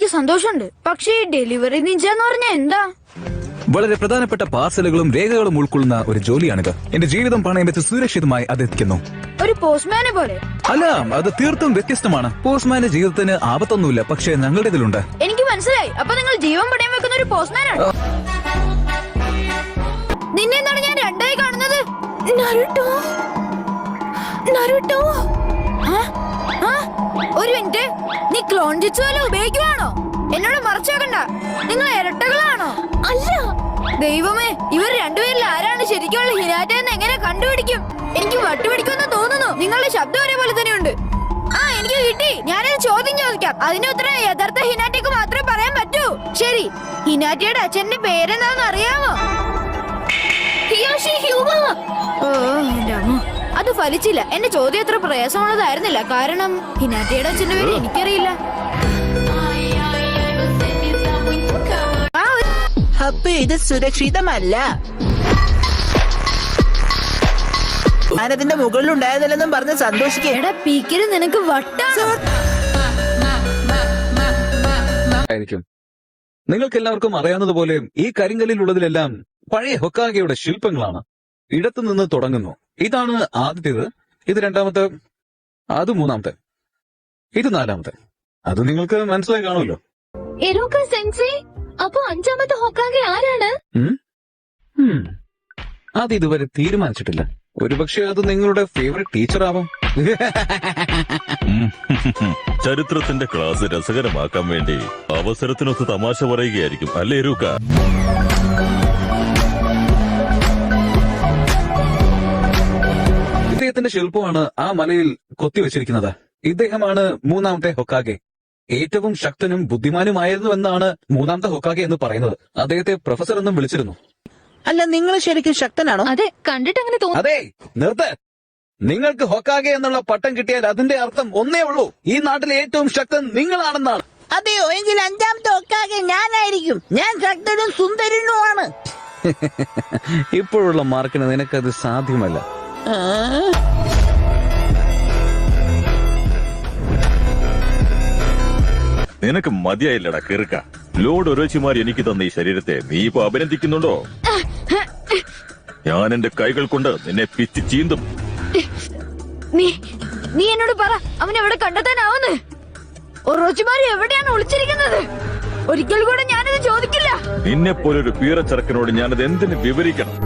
എനിക്ക് സന്തോഷമുണ്ട്. പക്ഷേ ഈ ഡെലിവറി നിഞ്ച എന്ന് പറഞ്ഞാൽ എന്താ? വളരെ പ്രധാനപ്പെട്ട പാർസലുകളും രേഖകളും ഉൾക്കൊള്ളുന്ന ഒരു ജോലിയാണിത്. എന്റെ ജീവിതം പണയം വെച്ച് സുരക്ഷിതമായി അത് എത്തിക്കുന്നു. ഒരു പോസ്റ്റ്മാനെ പോലെ? അല്ല, അത് തീർത്തും വ്യത്യസ്തമാണ്. പോസ്റ്റ്മാന്റെ ജീവിതത്തിന് ആപത്തൊന്നുമില്ല, പക്ഷേ ഞങ്ങളുടെ ഇതിലുണ്ട്. എനിക്ക് മനസ്സിലായി. അപ്പൊ നിങ്ങൾ ജീവൻ പണയം വെക്കുന്ന ഒരു പോസ്റ്റ്മാനാണ്. നിന്നെ എന്താണ് ഞാൻ രണ്ടായി കാണുന്നത്? നരുട്ടോ, നരുട്ടോ. ഒരു മിനിറ്റ്, നീ ക്ലോൺ ജിറ്റ്സു വല്ല ഉപയോഗിക്കുവാണോ? എന്നോട് മറച്ചു വെക്കണ്ട. നിങ്ങൾ ഇരട്ടകളാണോ? അല്ല. ദൈവമേ, ഇവർ രണ്ടുപേരിൽ ആരാണ് ശരിക്കുള്ള ഹിനാറ്റ എന്ന് എങ്ങനെ കണ്ടുപിടിക്കും? എനിക്ക് വട്ടുപിടിക്കുമെന്ന് തോന്നുന്നു. നിങ്ങളുടെ ശബ്ദം ഒരേപോലെ തന്നെയുണ്ട്. എനിക്ക് കിട്ടി. ഞാനൊരു ചോദ്യം ചോദിക്കാം. അതിന് ഉത്തരം യഥാർത്ഥ ഹിനാറ്റയ്ക്ക് മാത്രമേ പറയാൻ പറ്റൂ. ശരി, ഹിനാറ്റയുടെ അച്ഛന്റെ പേരെന്താണെന്ന് അറിയാമോ? അത് ഫലിച്ചില്ല. എന്റെ ചോദ്യം അത്ര പ്രയാസമുള്ളതായിരുന്നില്ല. കാരണം ഹിനാറ്റയുടെ അച്ഛന്റെ പേര് എനിക്കറിയില്ല. അപ്പൊ ഇത് സുരക്ഷിതമല്ല. ഞാനതിന്റെ മുകളിൽ ഉണ്ടായതല്ലെന്നും പറഞ്ഞ് സന്തോഷിക്കേടാ. പീക്കര് നിനക്ക് വട്ടായിരിക്കും. നിങ്ങൾക്ക് എല്ലാവർക്കും അറിയാവുന്നതുപോലെ ഈ കരിങ്കല്ലിലുള്ളതിലെല്ലാം പഴയ ഹൊക്കാഗെയുടെ ശില്പങ്ങളാണ്. ഇടത്തുനിന്ന് തുടങ്ങുന്നു. ഇതാണ് ആദ്യത്തേത്, ഇത് രണ്ടാമത്തെ, അത് മൂന്നാമത്തെ, ഇത് നാലാമത്തെ. അത് നിങ്ങൾക്ക് മനസ്സിലായി കാണുമല്ലോ. അപ്പൊ അഞ്ചാമത്തെ ഹൊക്കാഗെ ആരാണ്? അത് ഇതുവരെ തീരുമാനിച്ചിട്ടില്ല. ഒരുപക്ഷെ അത് നിങ്ങളുടെ ഫേവറേറ്റ് ടീച്ചർ ആവാം. ചരിത്രത്തിന്റെ ക്ലാസ് രസകരമാക്കാൻ വേണ്ടി അവസരത്തിനൊത്ത് തമാശ പറയുകയായിരിക്കും, അല്ലേ രൂക? ഇദ്ദേഹത്തിന്റെ ശില്പമാണ് ആ മലയിൽ കൊത്തിവെച്ചിരിക്കുന്നത്. ഇദ്ദേഹമാണ് മൂന്നാമത്തെ ഹൊക്കാഗെ. ഏറ്റവും ശക്തനും ബുദ്ധിമാനുമായിരുന്നു എന്നാണ് മൂന്നാമത്തെ ഹൊക്കാഗെ എന്ന് പറയുന്നത്. അദ്ദേഹത്തെ പ്രൊഫസർ എന്നും വിളിച്ചിരുന്നു. അല്ല, നിങ്ങൾ ശരിക്കും ശക്തനാണോ? അതെ, കണ്ടിട്ട് അങ്ങനെ തോന്നുന്നു. അതെ, നിർത്ത്. നിങ്ങൾക്ക് ഹൊക്കാഗെ എന്നുള്ള പട്ടം കിട്ടിയാൽ അതിന്റെ അർത്ഥം ഒന്നേ ഉള്ളൂ, ഈ നാട്ടിലെ ഏറ്റവും ശക്തൻ നിങ്ങളാണെന്നാണ്. അതെയോ? എങ്കിൽ അഞ്ചാമത്തെ ഹൊക്കാഗെ ഞാനായിരിക്കും. ഞാൻ ശക്തനും സുന്ദരനുമാണ്. ഇപ്പോഴുള്ള മാർക്കിന് നിനക്കത് സാധ്യമല്ല. നിനക്ക് മതിയായില്ലടാ കിറുക്ക. ലോഡ് ഒരോച്ചിമാർ എനിക്ക് തന്ന ഈ ശരീരത്തെ നീ ഇപ്പൊ അഭിനന്ദിക്കുന്നുണ്ടോ? ഞാൻ എന്റെ കൈകൾ കൊണ്ട് നിന്നെ പിച്ച് ചീന്തും. നീ എന്നോട് പറ, അവൻ എവിടെ കണ്ടെത്താനാവുന്നു? ഒറോച്ചിമാര് എവിടെയാണ് ഒളിച്ചിരിക്കുന്നത്? ഒരിക്കൽ കൂടെ ഞാനത് ചോദിക്കില്ല. നിന്നെ പോലൊരു പീറച്ചെറുക്കനോട് ഞാനത് എന്തിനു വിവരിക്കണം?